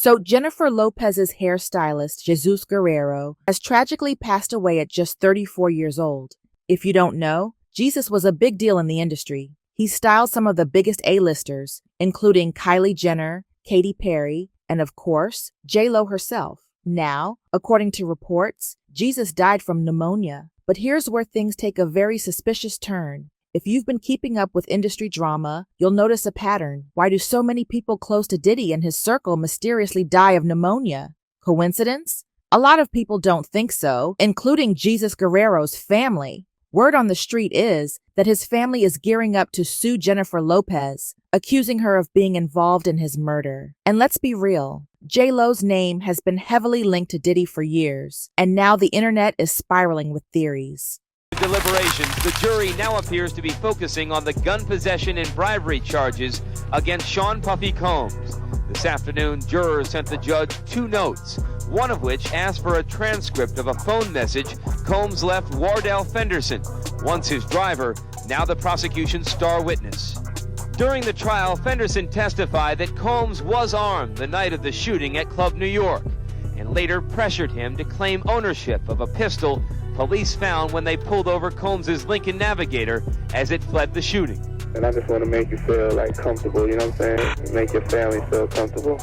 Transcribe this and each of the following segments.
So Jennifer Lopez's hairstylist, Jesus Guerrero, has tragically passed away at just 34 years old. If you don't know, Jesus was a big deal in the industry. He styled some of the biggest A-listers, including Kylie Jenner, Katy Perry, and of course, J-Lo herself. Now, according to reports, Jesus died from pneumonia. But here's where things take a very suspicious turn. If you've been keeping up with industry drama, you'll notice a pattern. Why do so many people close to Diddy and his circle mysteriously die of pneumonia? Coincidence? A lot of people don't think so, including Jesus Guerrero's family. Word on the street is that his family is gearing up to sue Jennifer Lopez, accusing her of being involved in his murder. And let's be real, J-Lo's name has been heavily linked to Diddy for years, and now the internet is spiraling with theories. Deliberations, the jury now appears to be focusing on the gun possession and bribery charges against Sean Puffy Combs. This afternoon, jurors sent the judge 2 notes, one of which asked for a transcript of a phone message Combs left Wardell Fenderson, once his driver, now the prosecution's star witness. During the trial, Fenderson testified that Combs was armed the night of the shooting at Club New York, and later pressured him to claim ownership of a pistol police found when they pulled over Combs' Lincoln Navigator as it fled the shooting. And I just want to make you feel like comfortable, you know what I'm saying? Make your family feel comfortable.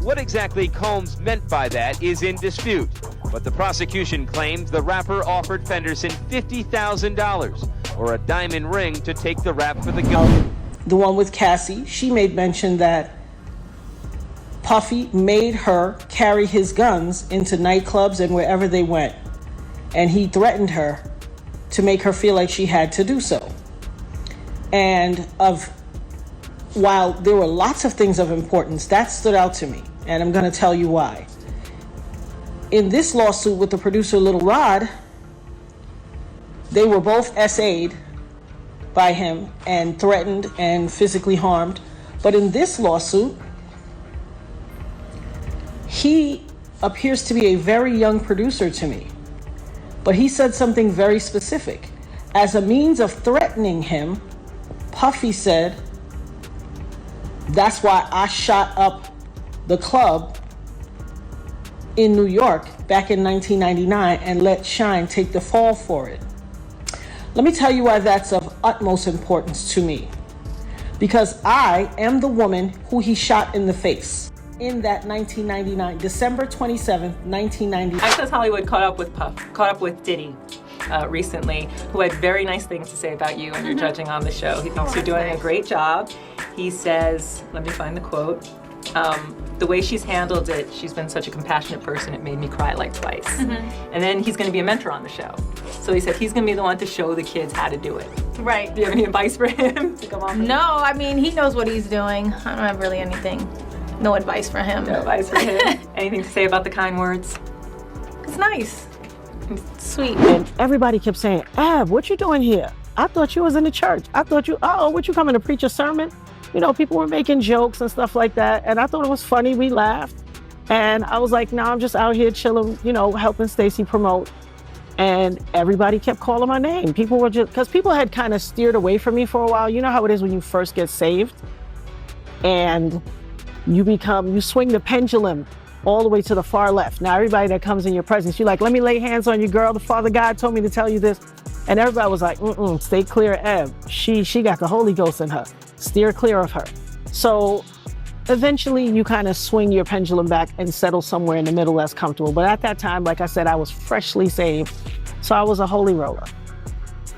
What exactly Combs meant by that is in dispute, but the prosecution claims the rapper offered Fenderson $50,000 or a diamond ring to take the rap for the gun. The one with Cassie, she made mention that Puffy made her carry his guns into nightclubs and wherever they went. And he threatened her to make her feel like she had to do so. And while there were lots of things of importance, that stood out to me. And I'm going to tell you why. In this lawsuit with the producer Lil Rod, they were both SA'd by him and threatened and physically harmed. But in this lawsuit, he appears to be a very young producer to me. But he said something very specific. As a means of threatening him, Puffy said, that's why I shot up the club in New York back in 1999 and let Shine take the fall for it. Let me tell you why that's of utmost importance to me. Because I am the woman who he shot in the face in that 1999, December 27th, 1999. Access Hollywood caught up with Diddy recently, who had very nice things to say about you and your judging on the show. He thinks you're doing a great job. He says, let me find the quote, the way she's handled it, she's been such a compassionate person, it made me cry like twice. And then he's going to be a mentor on the show. So he said he's going to be the one to show the kids how to do it. Right. Do you have any advice for him to come on? No, I mean, he knows what he's doing. I don't have really anything. No advice for him. No advice for him. Anything to say about the kind words? It's nice. It's sweet. And everybody kept saying, Ab, what you doing here? I thought you was in the church. I thought you, what you coming to preach a sermon? You know, people were making jokes and stuff like that. And I thought it was funny. We laughed. And I was like, no, I'm just out here chilling, you know, helping Stacey promote. And everybody kept calling my name. People were just, because people had kind of steered away from me for a while. You know how it is when you first get saved and you swing the pendulum all the way to the far left. Now everybody that comes in your presence, you're like, let me lay hands on you, girl. The Father God told me to tell you this. And everybody was like, stay clear of Eb. She got the Holy Ghost in her. Steer clear of her. So eventually you kind of swing your pendulum back and settle somewhere in the middle that's comfortable. But at that time, like I said, I was freshly saved. So I was a holy roller.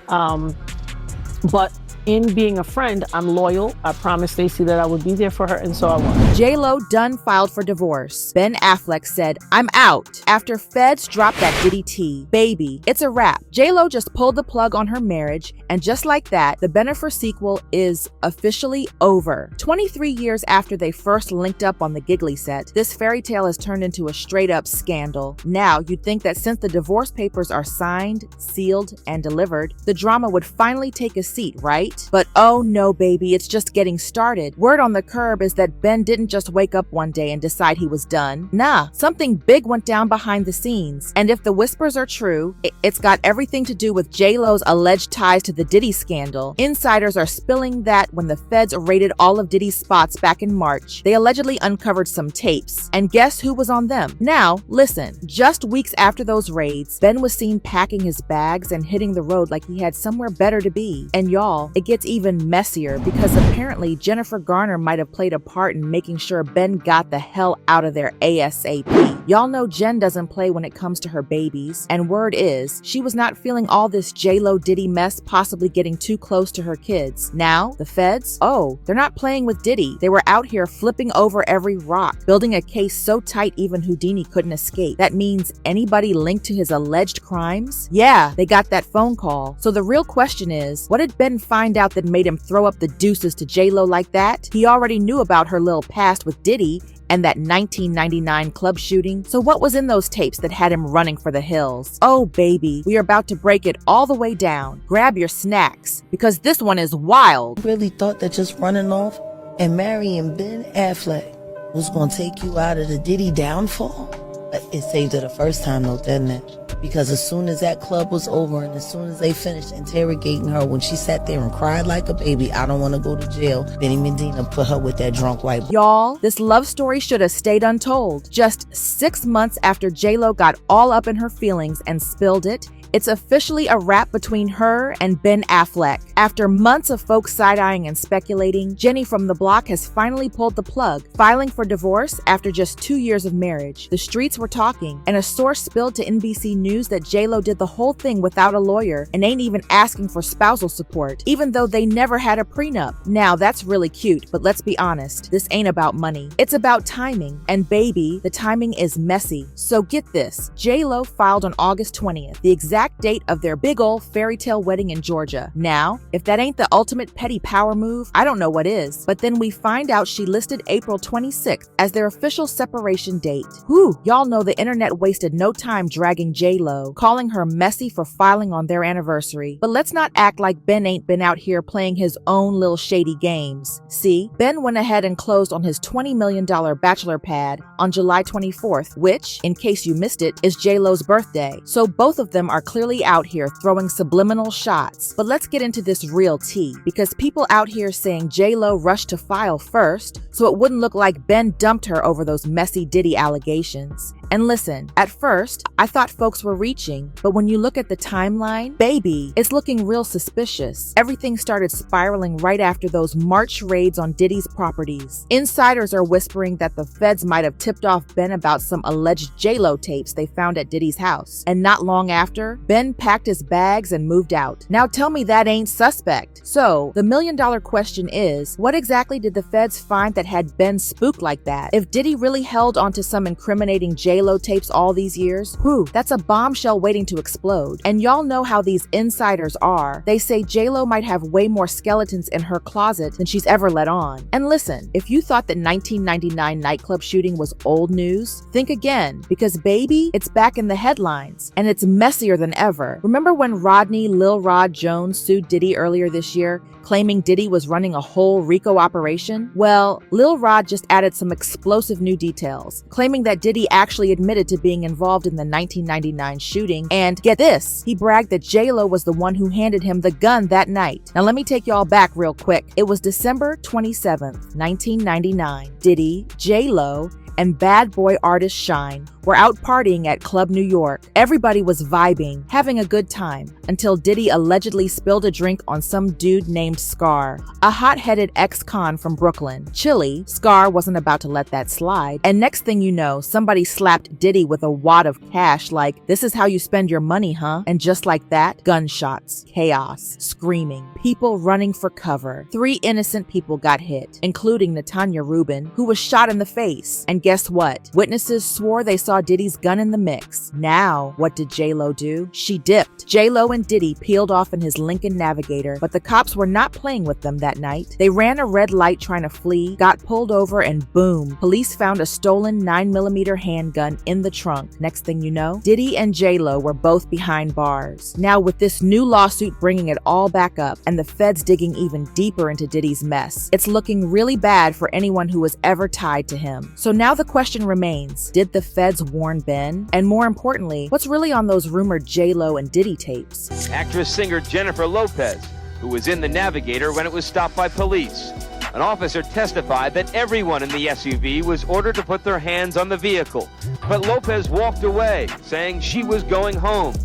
But in being a friend, I'm loyal. I promised Stacey that I would be there for her, and so I was. J-Lo done filed for divorce. Ben Affleck said, I'm out, after feds dropped that Diddy tea. Baby, it's a wrap. J-Lo just pulled the plug on her marriage, and just like that, the Bennifer sequel is officially over. 23 years after they first linked up on the Giggly set, this fairy tale has turned into a straight-up scandal. Now, you'd think that since the divorce papers are signed, sealed, and delivered, the drama would finally take a seat, right? right? But oh no, baby, it's just getting started. Word on the curb is that Ben didn't just wake up one day and decide he was done. Nah, something big went down behind the scenes. And if the whispers are true, it's got everything to do with J-Lo's alleged ties to the Diddy scandal. Insiders are spilling that when the feds raided all of Diddy's spots back in March, they allegedly uncovered some tapes. And guess who was on them? Now, listen, just weeks after those raids, Ben was seen packing his bags and hitting the road like he had somewhere better to be. And y'all, it gets even messier because apparently Jennifer Garner might have played a part in making sure Ben got the hell out of there ASAP. Y'all know Jen doesn't play when it comes to her babies, and word is, she was not feeling all this J-Lo Diddy mess possibly getting too close to her kids. Now, the feds? Oh, they're not playing with Diddy. They were out here flipping over every rock, building a case so tight even Houdini couldn't escape. That means anybody linked to his alleged crimes? Yeah, they got that phone call. So the real question is, what did Ben find out that made him throw up the deuces to J-Lo like that? He already knew about her little past with Diddy and that 1999 club shooting. So what was in those tapes that had him running for the hills? Oh baby, we are about to break it all the way down. Grab your snacks, because this one is wild. Really thought that just running off and marrying Ben Affleck was gonna take you out of the Diddy downfall? But it saved her the first time though, didn't it? Because as soon as that club was over and as soon as they finished interrogating her, when she sat there and cried like a baby, I don't want to go to jail, Benny Medina put her with that drunk white boy. Y'all, this love story should have stayed untold. Just 6 months after J-Lo got all up in her feelings and spilled it, it's officially a wrap between her and Ben Affleck. After months of folks side-eyeing and speculating, Jenny from the block has finally pulled the plug, filing for divorce after just 2 years of marriage. The streets were talking, and a source spilled to NBC News that J-Lo did the whole thing without a lawyer and ain't even asking for spousal support, even though they never had a prenup. Now, that's really cute, but let's be honest, this ain't about money. It's about timing, and baby, the timing is messy. So get this, J-Lo filed on August 20th, the exact date of their big ol' fairy tale wedding in Georgia. Now, if that ain't the ultimate petty power move, I don't know what is. But then we find out she listed April 26th as their official separation date. Whew, y'all know the internet wasted no time dragging J-Lo, calling her messy for filing on their anniversary. But let's not act like Ben ain't been out here playing his own little shady games. See, Ben went ahead and closed on his $20 million bachelor pad on July 24th, which, in case you missed it, is J-Lo's birthday. So both of them are clearly out here throwing subliminal shots. But let's get into this real tea, because people out here saying J-Lo rushed to file first so it wouldn't look like Ben dumped her over those messy Diddy allegations. And listen, at first, I thought folks were reaching, but when you look at the timeline, baby, it's looking real suspicious. Everything started spiraling right after those March raids on Diddy's properties. Insiders are whispering that the feds might have tipped off Ben about some alleged J-Lo tapes they found at Diddy's house. And not long after, Ben packed his bags and moved out. Now tell me that ain't suspect. So, the million-dollar question is, what exactly did the feds find that had Ben spooked like that? If Diddy really held onto some incriminating J-Lo tapes all these years, whew, that's a bombshell waiting to explode. And y'all know how these insiders are. They say J-Lo might have way more skeletons in her closet than she's ever let on. And listen, if you thought that 1999 nightclub shooting was old news, think again, because baby, it's back in the headlines, and it's messier than ever. Remember when Lil Rod Jones sued Diddy earlier this year, claiming Diddy was running a whole RICO operation? Well, Lil Rod just added some explosive new details, claiming that Diddy actually admitted to being involved in the 1999 shooting, and get this, he bragged that J-Lo was the one who handed him the gun that night. Now let me take y'all back real quick. It was December 27th, 1999. Diddy, J-Lo, and bad boy artist Shine were out partying at Club New York. Everybody was vibing, having a good time, until Diddy allegedly spilled a drink on some dude named Scar, a hot-headed ex-con from Brooklyn. Chilly, Scar wasn't about to let that slide, and next thing you know, somebody slapped Diddy with a wad of cash like, "This is how you spend your money, huh?" And just like that, gunshots, chaos, screaming, people running for cover. 3 innocent people got hit, including Natana Rubin, who was shot in the face. And guess what? Witnesses swore they saw Diddy's gun in the mix. Now, what did J-Lo do? She dipped. J-Lo and Diddy peeled off in his Lincoln Navigator, but the cops were not playing with them that night. They ran a red light trying to flee, got pulled over, and boom, police found a stolen 9mm handgun in the trunk. Next thing you know, Diddy and J-Lo were both behind bars. Now, with this new lawsuit bringing it all back up and the feds digging even deeper into Diddy's mess, it's looking really bad for anyone who was ever tied to him. So now the question remains, did the feds warn Ben? And more importantly, what's really on those rumored J-Lo and Diddy tapes? Actress-singer Jennifer Lopez, who was in the Navigator when it was stopped by police. An officer testified that everyone in the SUV was ordered to put their hands on the vehicle, but Lopez walked away, saying she was going home.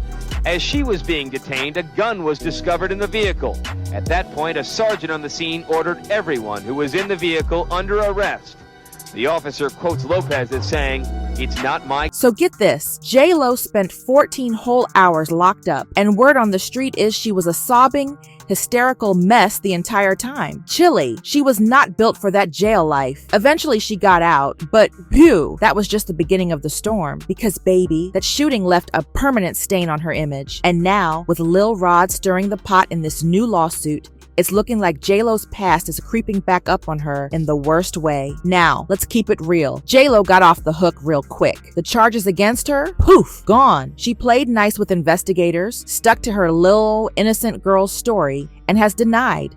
As she was being detained, a gun was discovered in the vehicle. At that point, a sergeant on the scene ordered everyone who was in the vehicle under arrest. The officer quotes Lopez as saying, "It's not my..." So get this, J-Lo spent 14 whole hours locked up, and word on the street is she was a sobbing, hysterical mess the entire time. Chilly, she was not built for that jail life. Eventually she got out, but phew, that was just the beginning of the storm. Because baby, that shooting left a permanent stain on her image. And now, with Lil Rod stirring the pot in this new lawsuit, it's looking like J-Lo's past is creeping back up on her in the worst way. Now, let's keep it real. J-Lo got off the hook real quick. The charges against her, poof, gone. She played nice with investigators, stuck to her little innocent girl's story, and has denied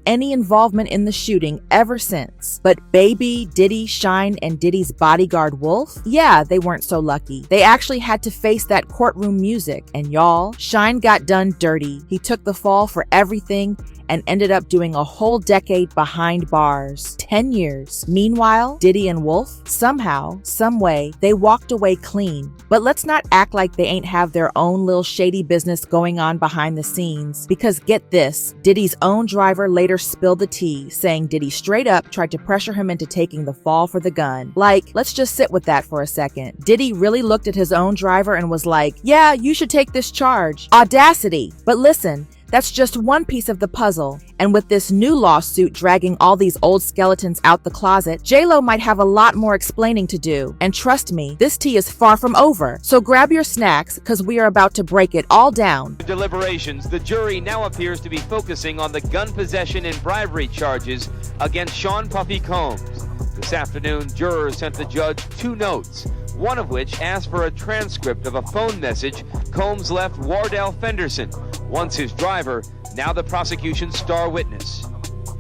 any involvement in the shooting ever since. But baby, Diddy, Shine, and Diddy's bodyguard Wolf, yeah, they weren't so lucky. They actually had to face that courtroom music, and y'all, Shine got done dirty. He took the fall for everything and ended up doing a whole decade behind bars. 10 years. Meanwhile, Diddy and Wolf, somehow, someway, they walked away clean. But let's not act like they ain't have their own little shady business going on behind the scenes. Because get this, Diddy's own driver later spilled the tea, saying Diddy straight up tried to pressure him into taking the fall for the gun. Like, let's just sit with that for a second. Diddy really looked at his own driver and was like, yeah, you should take this charge. Audacity. But listen, that's just one piece of the puzzle. And with this new lawsuit dragging all these old skeletons out the closet, J-Lo might have a lot more explaining to do. And trust me, this tea is far from over. So grab your snacks, because we are about to break it all down. Deliberations, the jury now appears to be focusing on the gun possession and bribery charges against Sean Puffy Combs. This afternoon, jurors sent the judge 2 notes, one of which asked for a transcript of a phone message Combs left Wardell Fenderson, once his driver, now the prosecution's star witness.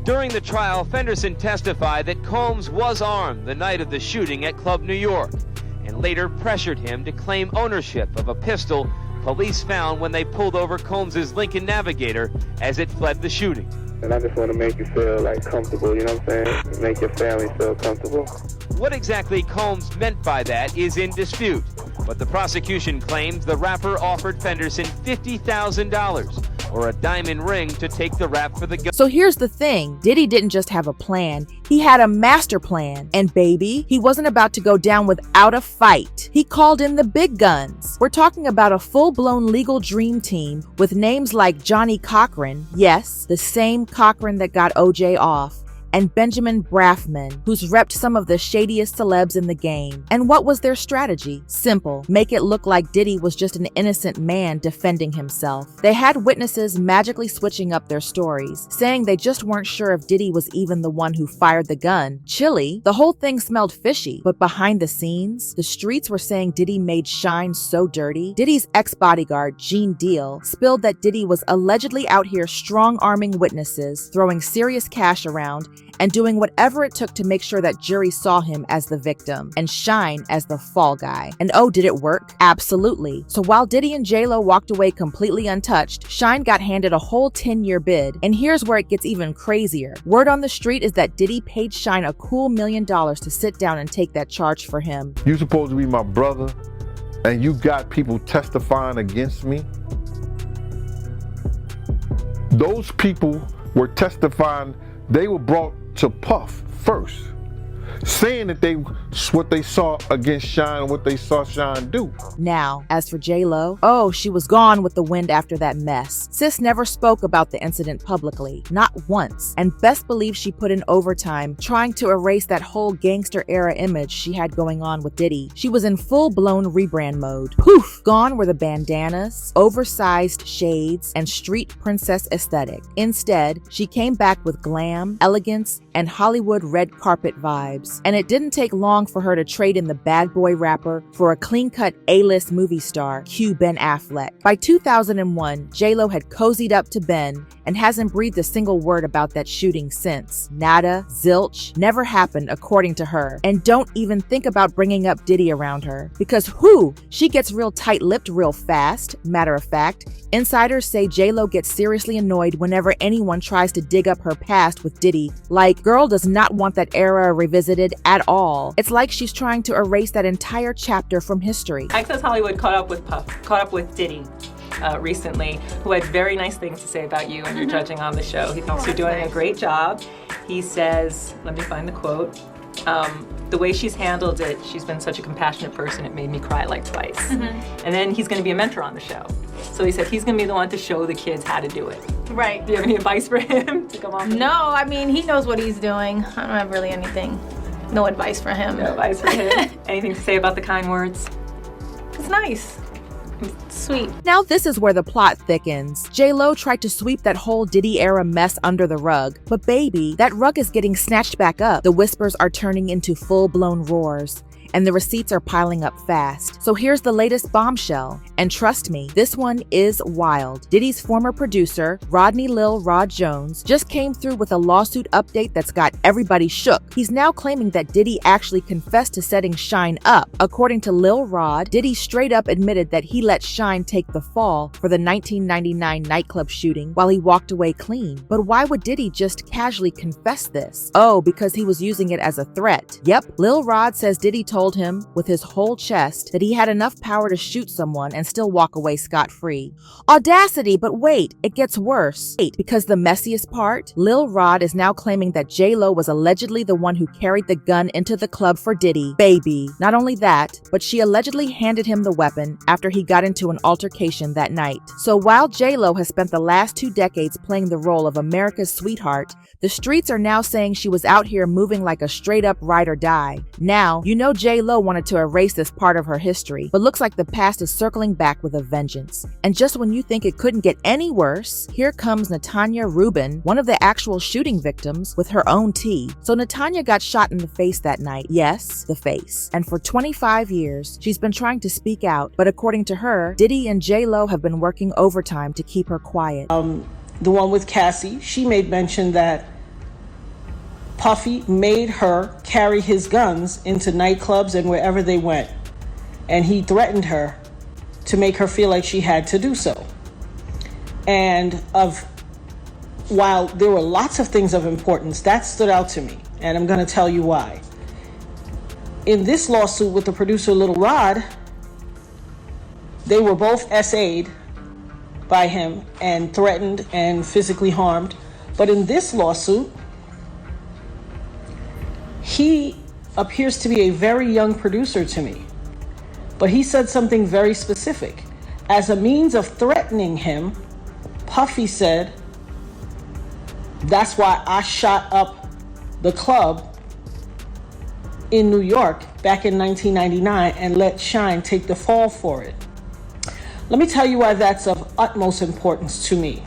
During the trial, Fenderson testified that Combs was armed the night of the shooting at Club New York, and later pressured him to claim ownership of a pistol police found when they pulled over Combs' Lincoln Navigator as it fled the shooting. And I just want to make you feel like comfortable, you know what I'm saying? Make your family feel comfortable. What exactly Combs meant by that is in dispute, but the prosecution claims the rapper offered Fenderson $50,000 or a diamond ring to take the rap for the gun. So here's the thing, Diddy didn't just have a plan, he had a master plan. And baby, he wasn't about to go down without a fight. He called in the big guns. We're talking about a full-blown legal dream team with names like Johnny Cochran, yes, the same Cochran that got OJ off, and Benjamin Braffman, who's repped some of the shadiest celebs in the game. And what was their strategy? Simple. Make it look like Diddy was just an innocent man defending himself. They had witnesses magically switching up their stories, saying they just weren't sure if Diddy was even the one who fired the gun. Chilly, the whole thing smelled fishy. But behind the scenes, the streets were saying Diddy made Shine so dirty. Diddy's ex-bodyguard, Gene Deal, spilled that Diddy was allegedly out here strong-arming witnesses, throwing serious cash around, and doing whatever it took to make sure that jury saw him as the victim and Shine as the fall guy. And oh, did it work? Absolutely. So while Diddy and J-Lo walked away completely untouched, Shine got handed a whole 10-year bid. And here's where it gets even crazier. Word on the street is that Diddy paid Shine a cool $1 million to sit down and take that charge for him. You supposed to be my brother, and you got people testifying against me? Those people were testifying, they were brought to Puff first. saying that what they saw against Shine, what they saw Shine do. Now, as for J-Lo, oh, she was gone with the wind after that mess. Sis never spoke about the incident publicly, not once, and best believe she put in overtime trying to erase that whole gangster era image she had going on with Diddy. She was in full-blown rebrand mode. Poof! Gone were the bandanas, oversized shades, and street princess aesthetic. Instead, she came back with glam, elegance, and Hollywood red carpet vibes. And it didn't take long for her to trade in the bad boy rapper for a clean-cut A-list movie star, cue Ben Affleck. By 2001, J-Lo had cozied up to Ben and hasn't breathed a single word about that shooting since. Nada, zilch, never happened according to her. And don't even think about bringing up Diddy around her. Because she gets real tight-lipped real fast. Matter of fact, insiders say J-Lo gets seriously annoyed whenever anyone tries to dig up her past with Diddy. Like, girl does not want that era revisited at all. It's like she's trying to erase that entire chapter from history. Access Hollywood caught up with Diddy recently, who had very nice things to say about you and your judging on the show. He thinks you're doing a great job. He says, let me find the quote, the way she's handled it, she's been such a compassionate person, it made me cry like twice. And then he's gonna be a mentor on the show. So he said he's gonna be the one to show the kids how to do it. Right. Do you have any advice for him to come on? No, I mean, he knows what he's doing. I don't have really no advice for him. No advice for him. Anything to say about the kind words? It's nice. It's sweet. Now this is where the plot thickens. J-Lo tried to sweep that whole Diddy-era mess under the rug. But baby, that rug is getting snatched back up. The whispers are turning into full-blown roars. And the receipts are piling up fast. So here's the latest bombshell. And trust me, this one is wild. Diddy's former producer, Rodney Lil Rod Jones, just came through with a lawsuit update that's got everybody shook. He's now claiming that Diddy actually confessed to setting Shine up. According to Lil Rod, Diddy straight up admitted that he let Shine take the fall for the 1999 nightclub shooting while he walked away clean. But why would Diddy just casually confess this? Oh, because he was using it as a threat. Yep, Lil Rod says Diddy told him with his whole chest that he had enough power to shoot someone and still walk away scot-free. Audacity, but wait, it gets worse. Because the messiest part, Lil Rod is now claiming that J-Lo was allegedly the one who carried the gun into the club for Diddy. Baby. Not only that, but she allegedly handed him the weapon after he got into an altercation that night. So while J-Lo has spent the last 2 decades playing the role of America's sweetheart, the streets are now saying she was out here moving like a straight-up ride or die. Now, you know J-Lo wanted to erase this part of her history, but looks like the past is circling back with a vengeance. And just when you think it couldn't get any worse, here comes Natana Rubin, one of the actual shooting victims, with her own tea. So Natanya got shot in the face that night. Yes, the face. And for 25 years, she's been trying to speak out, but according to her, Diddy and J-Lo have been working overtime to keep her quiet. The one with Cassie, she made mention that Puffy made her carry his guns into nightclubs and wherever they went. And he threatened her to make her feel like she had to do so. And while there were lots of things of importance, that stood out to me. And I'm going to tell you why. In this lawsuit with the producer Lil Rod, they were both SA'd by him and threatened and physically harmed. But in this lawsuit, he appears to be a very young producer to me, but he said something very specific. As a means of threatening him, Puffy said, that's why I shot up the club in New York back in 1999 and let Shine take the fall for it. Let me tell you why that's of utmost importance to me.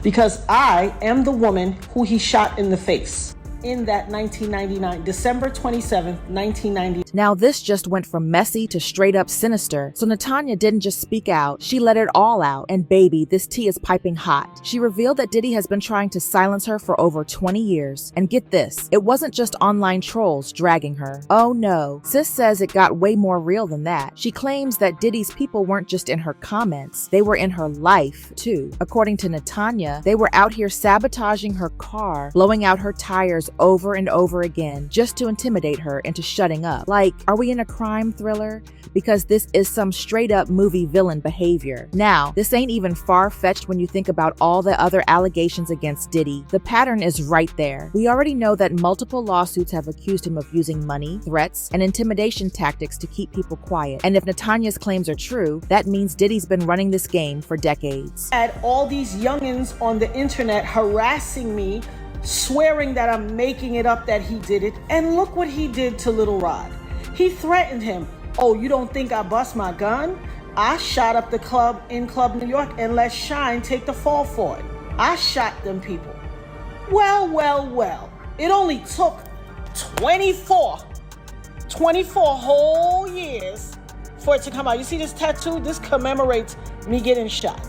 Because I am the woman who he shot in the face in that 1999, December 27th, 1990. Now this just went from messy to straight up sinister. So Natanya didn't just speak out, she let it all out. And baby, this tea is piping hot. She revealed that Diddy has been trying to silence her for over 20 years. And get this, it wasn't just online trolls dragging her. Oh no, sis says it got way more real than that. She claims that Diddy's people weren't just in her comments, they were in her life too. According to Natanya, they were out here sabotaging her car, blowing out her tires over and over again just to intimidate her into shutting up. Like, are we in a crime thriller? Because this is some straight up movie villain behavior. Now, this ain't even far-fetched when you think about all the other allegations against Diddy. The pattern is right there. We already know that multiple lawsuits have accused him of using money, threats, and intimidation tactics to keep people quiet. And if Natana's claims are true, that means Diddy's been running this game for decades. Had all these youngins on the internet harassing me, swearing that I'm making it up that he did it. And look what he did to Lil Rod. He threatened him. Oh, you don't think I bust my gun? I shot up the club in Club New York and let Shine take the fall for it. I shot them people. Well. It only took 24 whole years for it to come out. You see this tattoo? This commemorates me getting shot.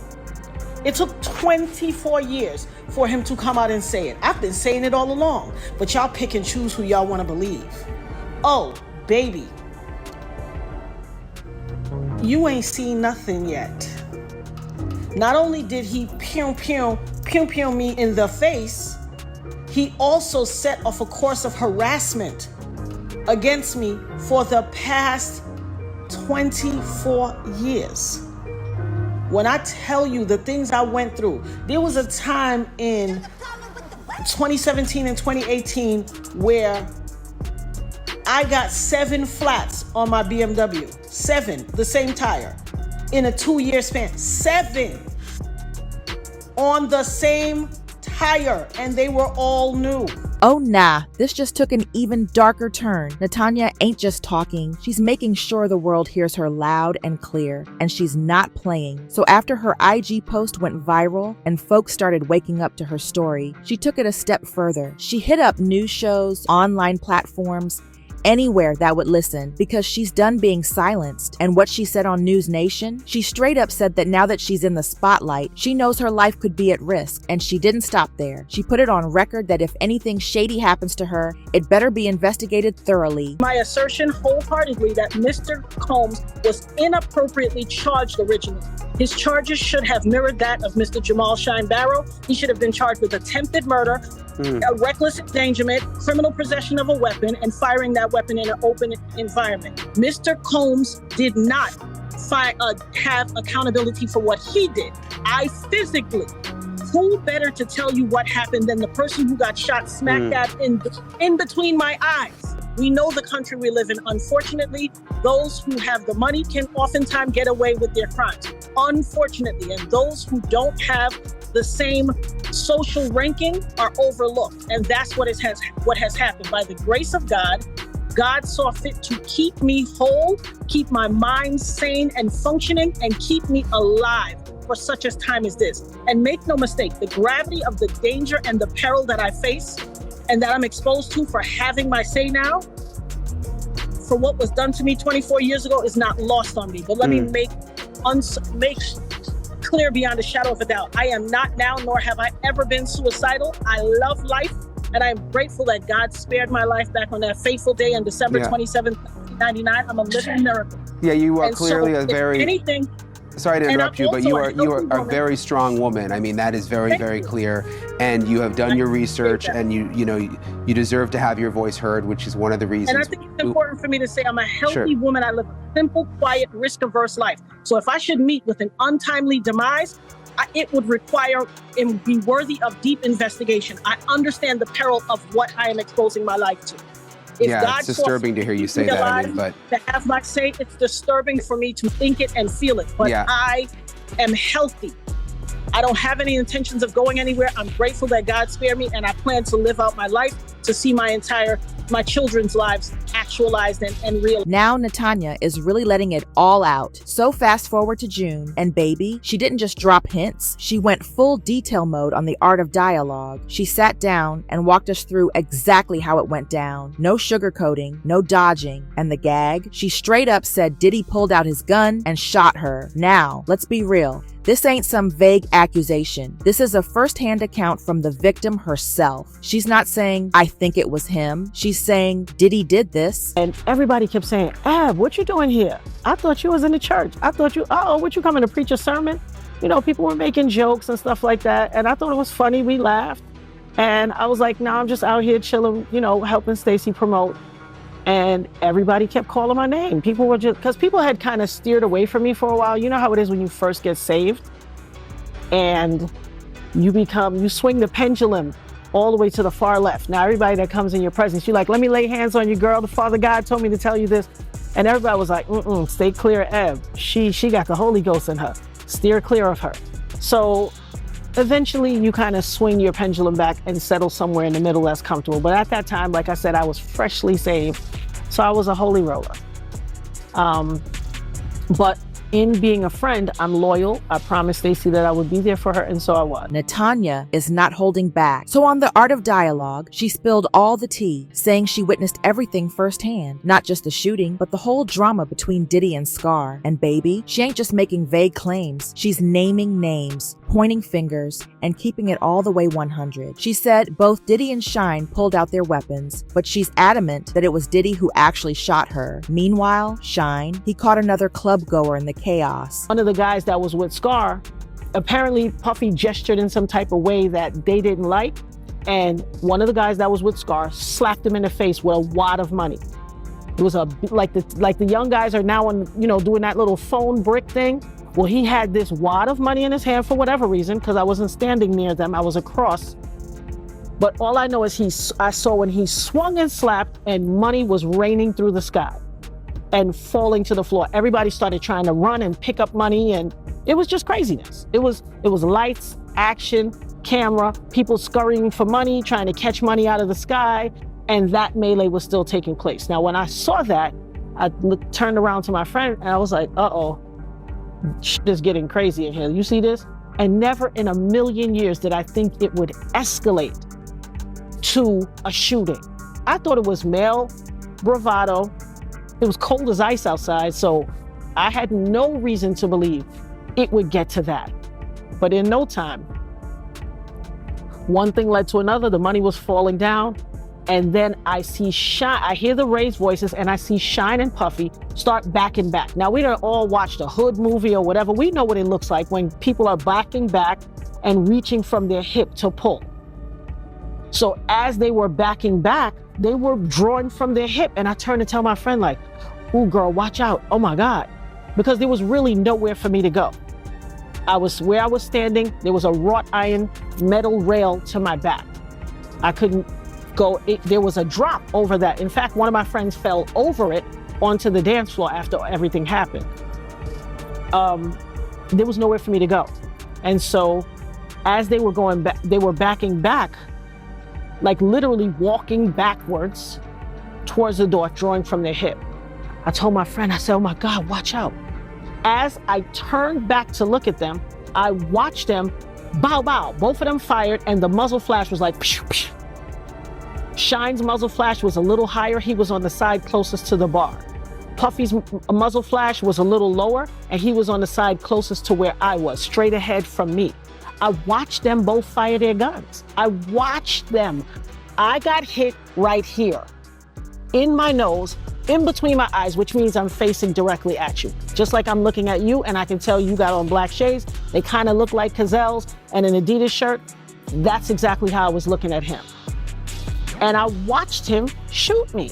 It took 24 years for him to come out and say it. I've been saying it all along, but y'all pick and choose who y'all want to believe. Oh, baby. You ain't seen nothing yet. Not only did he pew me in the face, he also set off a course of harassment against me for the past 24 years. When I tell you the things I went through, there was a time in 2017 and 2018 where I got 7 flats on my BMW. 7, the same tire, in a 2-year span. 7 on the same tire, and they were all new. Oh nah, this just took an even darker turn. Natana ain't just talking, she's making sure the world hears her loud and clear, and she's not playing. So after her IG post went viral and folks started waking up to her story, she took it a step further. She hit up news shows, online platforms, anywhere that would listen, because she's done being silenced. And what she said on News Nation, she straight up said that now that she's in the spotlight, she knows her life could be at risk, and she didn't stop there. She put it on record that if anything shady happens to her, it better be investigated thoroughly. My assertion wholeheartedly that Mr. Combs was inappropriately charged originally. His charges should have mirrored that of Mr. Jamal Shine Barrow. He should have been charged with attempted murder, a reckless endangerment, criminal possession of a weapon, and firing that weapon in an open environment. Mr. Combs did not have accountability for what he did. I physically, who better to tell you what happened than the person who got shot smack dab in between my eyes? We know the country we live in. Unfortunately, those who have the money can oftentimes get away with their crimes. Unfortunately, and those who don't have the same social ranking are overlooked. And that's what has happened. By the grace of God, God saw fit to keep me whole, keep my mind sane and functioning, and keep me alive for such a time as this. And make no mistake, the gravity of the danger and the peril that I face and that I'm exposed to for having my say now, for what was done to me 24 years ago, is not lost on me. But let me make clear beyond a shadow of a doubt, I am not now, nor have I ever been suicidal. I love life, and I'm grateful that God spared my life back on that fateful day on December 27th, 1999. I'm a living miracle. Yeah, you are And clearly so, a very... anything, Sorry to interrupt you, but you are a woman. very strong woman. I mean, that is very, very clear. And you have done your research, and you deserve to have your voice heard, which is one of the reasons. And I think it's important for me to say I'm a healthy woman. I live a simple, quiet, risk-averse life. So if I should meet with an untimely demise, it would require and be worthy of deep investigation. I understand the peril of what I am exposing my life to. If God it's disturbing to hear you say that. I mean, but to have my say, it's disturbing for me to think it and feel it. But I am healthy. I don't have any intentions of going anywhere. I'm grateful that God spared me, and I plan to live out my life to see my children's lives actualized and real. Now Natana is really letting it all out. So fast forward to June, and baby, she didn't just drop hints. She went full detail mode on the art of dialogue. She sat down and walked us through exactly how it went down. No sugarcoating, no dodging. And the gag? She straight up said Diddy pulled out his gun and shot her. Now, let's be real. This ain't some vague accusation. This is a first-hand account from the victim herself. She's not saying, I think it was him. She's saying, Diddy did this. And everybody kept saying, Ab, what you doing here? I thought you was in the church. I thought you, what you coming to preach a sermon? You know, people were making jokes and stuff like that. And I thought it was funny. We laughed. And I was like, no, I'm just out here chilling, you know, helping Stacey promote. And everybody kept calling my name. People were just, because people had kind of steered away from me for a while. You know how it is when you first get saved and you swing the pendulum all the way to the far left. Now, everybody that comes in your presence, you're like, let me lay hands on you, girl. The Father God told me to tell you this. And everybody was like, stay clear of Ev. She got the Holy Ghost in her. Steer clear of her. So eventually you kind of swing your pendulum back and settle somewhere in the middle that's comfortable. But at that time, like I said, I was freshly saved. So I was a holy roller. But in being a friend, I'm loyal. I promised Stacey that I would be there for her, and so I was. Natanya is not holding back. So on The Art of Dialogue, she spilled all the tea, saying she witnessed everything firsthand. Not just the shooting, but the whole drama between Diddy and Scar. And baby, she ain't just making vague claims. She's naming names, pointing fingers, and keeping it all the way 100. She said both Diddy and Shine pulled out their weapons, but she's adamant that it was Diddy who actually shot her. Meanwhile, Shine, he caught another club goer in the chaos. One of the guys that was with Scar, apparently Puffy gestured in some type of way that they didn't like, and one of the guys that was with Scar slapped him in the face with a wad of money. It was like the young guys are now on, you know, doing that little phone brick thing. Well, he had this wad of money in his hand for whatever reason, because I wasn't standing near them, I was across. But all I know is I saw when he swung and slapped and money was raining through the sky and falling to the floor. Everybody started trying to run and pick up money, and it was just craziness. It was lights, action, camera, people scurrying for money, trying to catch money out of the sky, and that melee was still taking place. Now, when I saw that, I turned around to my friend and I was like, uh-oh, shit is getting crazy in here. You see this? And never in a million years did I think it would escalate to a shooting. I thought it was male bravado. It was cold as ice outside, so I had no reason to believe it would get to that. But in no time, one thing led to another. The money was falling down, and then I see Shine. I hear the raised voices, and I see Shine and Puffy start backing back. Now, we don't all watch the Hood movie or whatever. We know what it looks like when people are backing back and reaching from their hip to pull. So as they were backing back, they were drawing from their hip, and I turned to tell my friend, like, "Ooh, girl, watch out. Oh my God." Because there was really nowhere for me to go. Where I was standing, there was a wrought iron metal rail to my back. I couldn't go, there was a drop over that. In fact, one of my friends fell over it onto the dance floor after everything happened. There was nowhere for me to go. And so as they were going back, they were backing back, like literally walking backwards towards the door, drawing from their hip. I told my friend, I said, "Oh my God, watch out." As I turned back to look at them, I watched them bow, bow. Both of them fired, and the muzzle flash was like, psh, psh. Shine's muzzle flash was a little higher. He was on the side closest to the bar. Puffy's muzzle flash was a little lower, and he was on the side closest to where I was, straight ahead from me. I watched them both fire their guns. I watched them. I got hit right here, in my nose, in between my eyes, which means I'm facing directly at you. Just like I'm looking at you, and I can tell you got on black shades. They kind of look like Cazelles and an Adidas shirt. That's exactly how I was looking at him. And I watched him shoot me.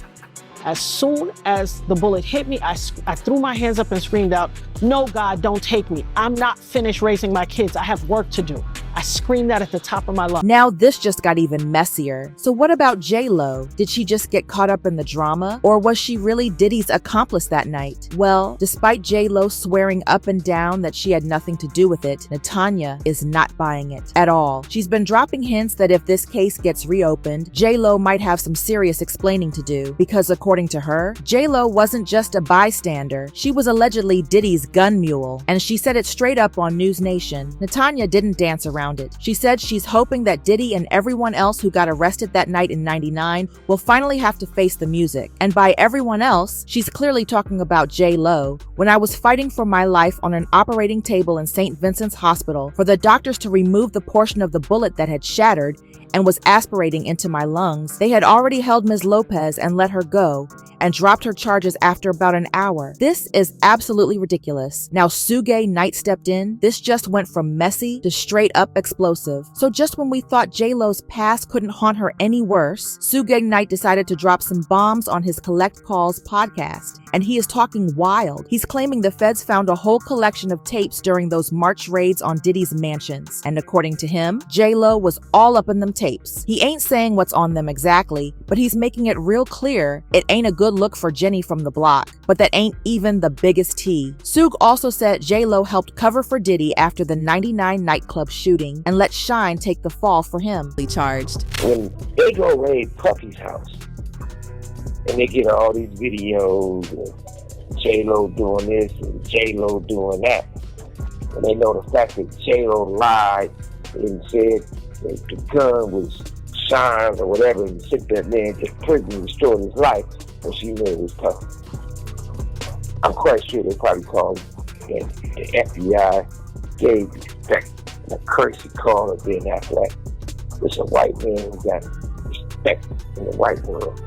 As soon as the bullet hit me, I threw my hands up and screamed out, "No, God, don't take me. I'm not finished raising my kids. I have work to do." I screamed that at the top of my lungs. Now this just got even messier. So what about J-Lo? Did she just get caught up in the drama? Or was she really Diddy's accomplice that night? Well, despite J-Lo swearing up and down that she had nothing to do with it, Natanya is not buying it at all. She's been dropping hints that if this case gets reopened, J-Lo might have some serious explaining to do, because according to her, J-Lo wasn't just a bystander. She was allegedly Diddy's gun mule, and she said it straight up on News Nation. Natanya didn't dance around it. She said she's hoping that Diddy and everyone else who got arrested that night in '99 will finally have to face the music. And by everyone else, she's clearly talking about J-Lo. "When I was fighting for my life on an operating table in St. Vincent's Hospital for the doctors to remove the portion of the bullet that had shattered and was aspirating into my lungs, they had already held Ms. Lopez and let her go, and dropped her charges after about an hour. This is absolutely ridiculous. Now Sug Knight stepped in. This just went from messy to straight up explosive. So just when we thought J-Lo's past couldn't haunt her any worse, Sug Knight decided to drop some bombs on his Collect Calls podcast. And he is talking wild. He's claiming the feds found a whole collection of tapes during those March raids on Diddy's mansions. And according to him, J-Lo was all up in them tapes. He ain't saying what's on them exactly, but he's making it real clear it ain't a good look for Jenny from the block. But that ain't even the biggest tea. Sug also said J-Lo helped cover for Diddy after the 99 nightclub shooting and let Shine take the fall for him. Charged. When they go raid Puffy's house and they get all these videos and J-Lo doing this and J-Lo doing that, and they know the fact that J-Lo lied and said that the gun was Shine's or whatever, and sent that man to prison and destroyed his life, and she knew it was Puffy. I'm quite sure they probably called the FBI, gave respect, and a courtesy call of Ben Affleck. It's a white man who got respect in the white world.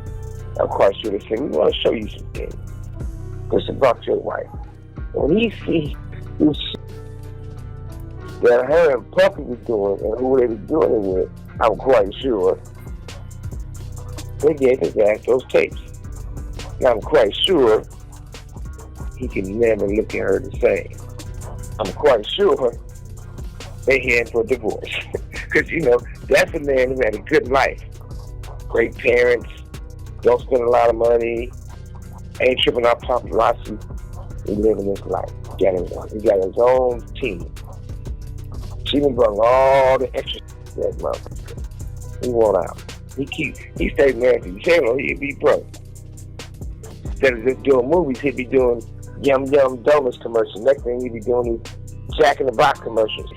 I'm quite sure they said, we want to show you some things. It's about your wife. When he sees this that her and Puffy was doing and who they were doing it with, I'm quite sure they gave his ass those tapes. And I'm quite sure he can never look at her the same. I'm quite sure they heading for a divorce. Because, you know, that's a man who had a good life. Great parents, don't spend a lot of money, ain't tripping off paparazzi. He living his life. He got his own team. She done brought all the extra that motherfucker. He want out. He stayed married to J-Lo, he'd be broke. Instead of just doing movies, he'd be doing Yum Yum Donuts commercials. Next thing he'd be doing these Jack in the Box commercials.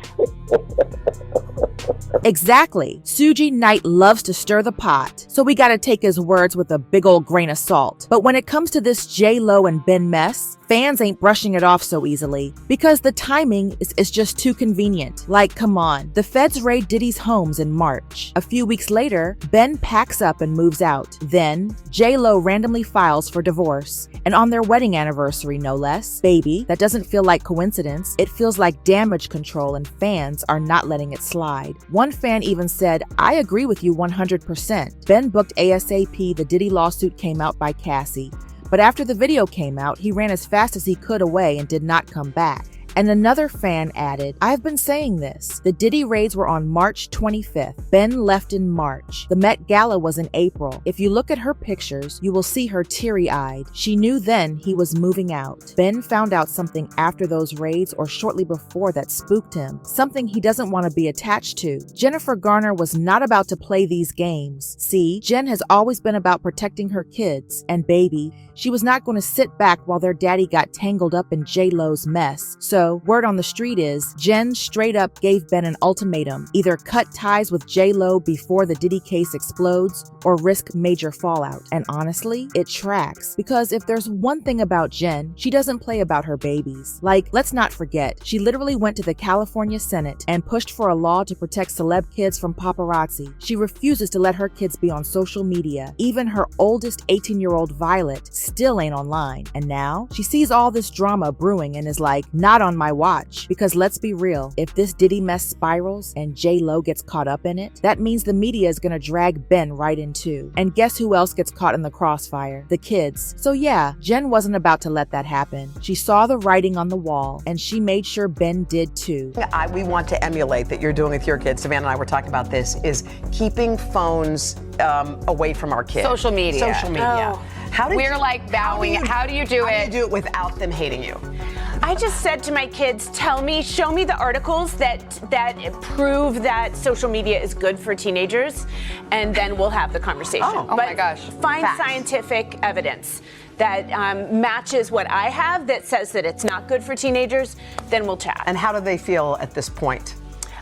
Exactly. Sug Knight loves to stir the pot, so we gotta take his words with a big old grain of salt. But when it comes to this J-Lo and Ben mess, fans ain't brushing it off so easily because the timing is just too convenient. Like, come on. The feds raid Diddy's homes in March. A few weeks later, Ben packs up and moves out. Then, J-Lo randomly files for divorce. And on their wedding anniversary, no less, baby, that doesn't feel like coincidence. It feels like damage control and fans are not letting it slide. One fan even said, I agree with you 100%. Ben booked ASAP. The Diddy lawsuit came out by Cassie. But after the video came out, he ran as fast as he could away and did not come back. And another fan added, I've been saying this. The Diddy raids were on March 25th. Ben left in March. The Met Gala was in April. If you look at her pictures, you will see her teary-eyed. She knew then he was moving out. Ben found out something after those raids or shortly before that spooked him. Something he doesn't want to be attached to. Jennifer Garner was not about to play these games. See, Jen has always been about protecting her kids. And baby, she was not going to sit back while their daddy got tangled up in J-Lo's mess. So, word on the street is, Jen straight up gave Ben an ultimatum. Either cut ties with J-Lo before the Diddy case explodes, or risk major fallout. And honestly, it tracks. Because if there's one thing about Jen, she doesn't play about her babies. Like, let's not forget, she literally went to the California Senate and pushed for a law to protect celeb kids from paparazzi. She refuses to let her kids be on social media. Even her oldest 18-year-old Violet still ain't online. And now, she sees all this drama brewing and is like, not on my watch. Because let's be real, if this Diddy mess spirals and J-Lo gets caught up in it, that means the media is gonna drag Ben right in too. And guess who else gets caught in the crossfire? The kids. So yeah, Jen wasn't about to let that happen. She saw the writing on the wall and she made sure Ben did too. We want to emulate that you're doing with your kids. Savannah and I were talking about this, is keeping phones away from our kids. Social media. Social media. Oh. We're like vowing. How do you do it? How do you do it without them hating you? I just said to my kids, show me the articles that prove that social media is good for teenagers, and then we'll have the conversation. Oh my gosh. Find Facts. Scientific evidence that matches what I have that says that it's not good for teenagers, then we'll chat. And how do they feel at this point?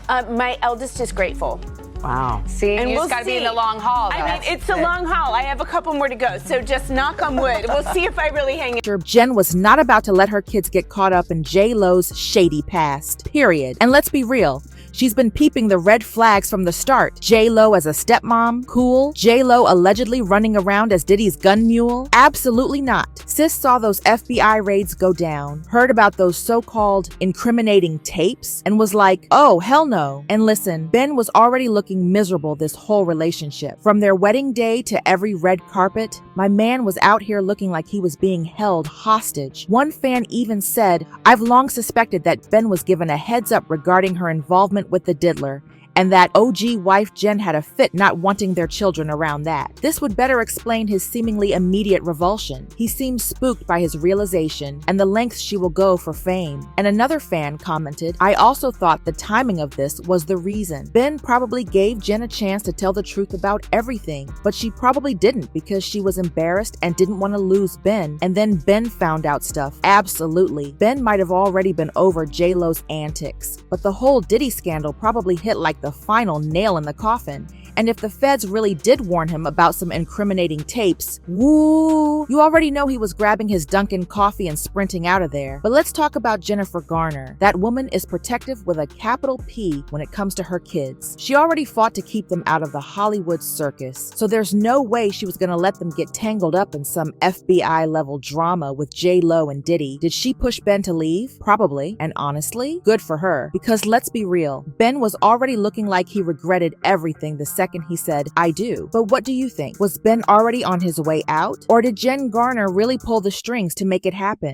My eldest is grateful. Wow. See, And you we'll just got to be see. in the long haul. I mean, it's a long haul. I have a couple more to go, so just knock on wood. We'll see if I really hang in. Jen was not about to let her kids get caught up in J-Lo's shady past, period. And let's be real, she's been peeping the red flags from the start. J-Lo as a stepmom? Cool. J-Lo allegedly running around as Diddy's gun mule? Absolutely not. Sis saw those FBI raids go down, heard about those so-called incriminating tapes, and was like, oh, hell no. And listen, Ben was already looking miserable this whole relationship. From their wedding day to every red carpet, my man was out here looking like he was being held hostage. One fan even said, I've long suspected that Ben was given a heads up regarding her involvement with the diddler, and that OG wife Jen had a fit not wanting their children around that. This would better explain his seemingly immediate revulsion. He seems spooked by his realization and the lengths she will go for fame. And another fan commented, I also thought the timing of this was the reason. Ben probably gave Jen a chance to tell the truth about everything, but she probably didn't because she was embarrassed and didn't want to lose Ben. And then Ben found out stuff. Absolutely. Ben might have already been over J-Lo's antics, but the whole Diddy scandal probably hit like the final nail in the coffin. And if the feds really did warn him about some incriminating tapes, woo, you already know he was grabbing his Dunkin' coffee and sprinting out of there. But let's talk about Jennifer Garner. That woman is protective with a capital P when it comes to her kids. She already fought to keep them out of the Hollywood circus, so there's no way she was gonna let them get tangled up in some FBI level drama with J-Lo and Diddy. Did she push Ben to leave? Probably. And honestly, good for her. Because let's be real, Ben was already looking like he regretted everything the second he said, I do. But what do you think? Was Ben already on his way out? Or did Jen Garner really pull the strings to make it happen?